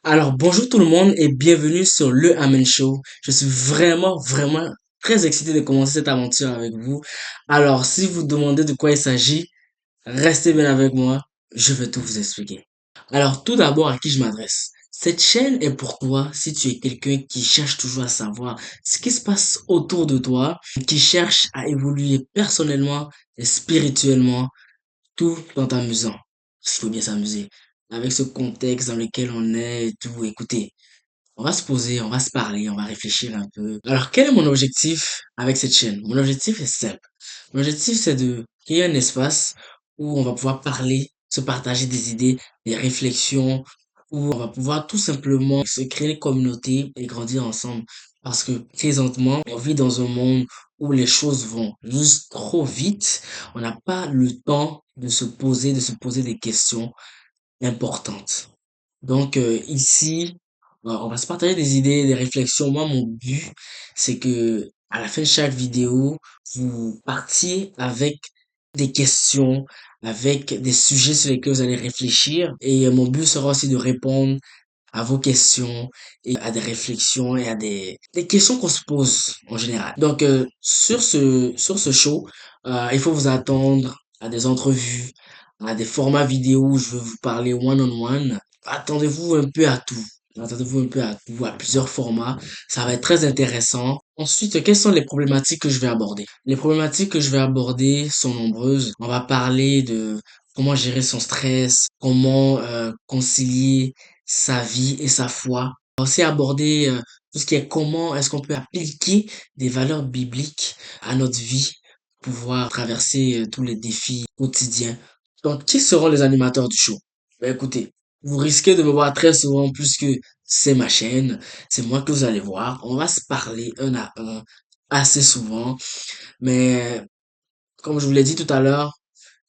Alors, bonjour tout le monde et bienvenue sur le Amen Show. Je suis vraiment très excité de commencer cette aventure avec vous. Alors, si vous demandez de quoi il s'agit, restez bien avec moi, je vais tout vous expliquer. Alors, tout d'abord, à qui je m'adresse? Cette chaîne est pour toi si tu es quelqu'un qui cherche toujours à savoir ce qui se passe autour de toi, qui cherche à évoluer personnellement et spirituellement tout en t'amusant. Parce qu'il faut bien s'amuser. Avec ce contexte dans lequel on est et tout, écoutez, on va se poser, on va se parler, on va réfléchir un peu. Alors, quel est mon objectif avec cette chaîne? Mon objectif est simple. Mon objectif, c'est de créer un espace où on va pouvoir parler, se partager des idées, des réflexions, où on va pouvoir tout simplement se créer une communauté et grandir ensemble. Parce que présentement, on vit dans un monde où les choses vont juste trop vite. On n'a pas le temps de se poser des questions importantes. Donc ici, on va se partager des idées, des réflexions. Moi, mon but, c'est que à la fin de chaque vidéo, vous partiez avec des questions, avec des sujets sur lesquels vous allez réfléchir. Et mon but sera aussi de répondre à vos questions et à des réflexions et à des questions qu'on se pose en général. Donc sur ce show, il faut vous attendre à des entrevues, à des formats vidéo où je vais vous parler one-on-one. Attendez-vous un peu à tout. Attendez-vous un peu à tout, à plusieurs formats. Ça va être très intéressant. Ensuite, quelles sont les problématiques que je vais aborder? Les problématiques que je vais aborder sont nombreuses. On va parler de comment gérer son stress, comment concilier sa vie et sa foi. On va aussi aborder tout ce qui est comment est-ce qu'on peut appliquer des valeurs bibliques à notre vie pour pouvoir traverser tous les défis quotidiens. Donc, qui seront les animateurs du show? Ben, écoutez, vous risquez de me voir très souvent puisque c'est ma chaîne, c'est moi que vous allez voir. On va se parler un à un assez souvent, mais comme je vous l'ai dit tout à l'heure,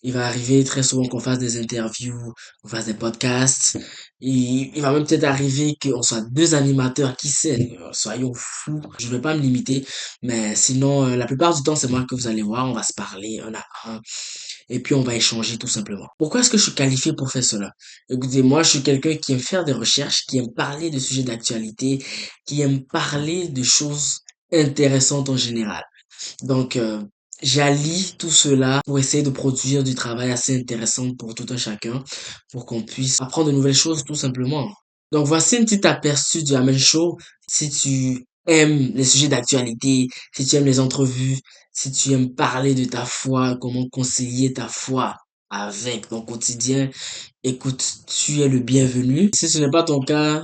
il va arriver très souvent qu'on fasse des interviews, qu'on fasse des podcasts. Il va même peut-être arriver qu'on soit deux animateurs, qui sait, soyons fous. Je ne vais pas me limiter, mais sinon, la plupart du temps, c'est moi que vous allez voir. On va se parler un à un et puis on va échanger tout simplement. Pourquoi est-ce que je suis qualifié pour faire cela? Écoutez, moi, je suis quelqu'un qui aime faire des recherches, qui aime parler de sujets d'actualité, qui aime parler de choses intéressantes en général. Donc, j'allie tout cela pour essayer de produire du travail assez intéressant pour tout un chacun, pour qu'on puisse apprendre de nouvelles choses tout simplement. Donc, voici un petit aperçu du Amen Show. Si tu aimes les sujets d'actualité, si tu aimes les entrevues, si tu aimes parler de ta foi, comment concilier ta foi avec ton quotidien, écoute, tu es le bienvenu. Si ce n'est pas ton cas,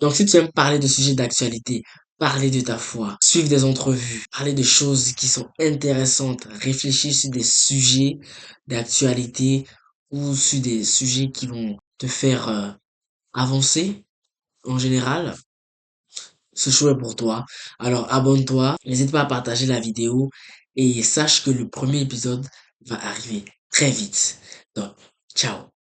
donc, si tu aimes parler de sujets d'actualité, parler de ta foi, suivre des entrevues, parler de choses qui sont intéressantes, réfléchir sur des sujets d'actualité ou sur des sujets qui vont te faire avancer en général, ce show est pour toi. Alors, abonne-toi, n'hésite pas à partager la vidéo et sache que le premier épisode va arriver très vite. Donc, ciao.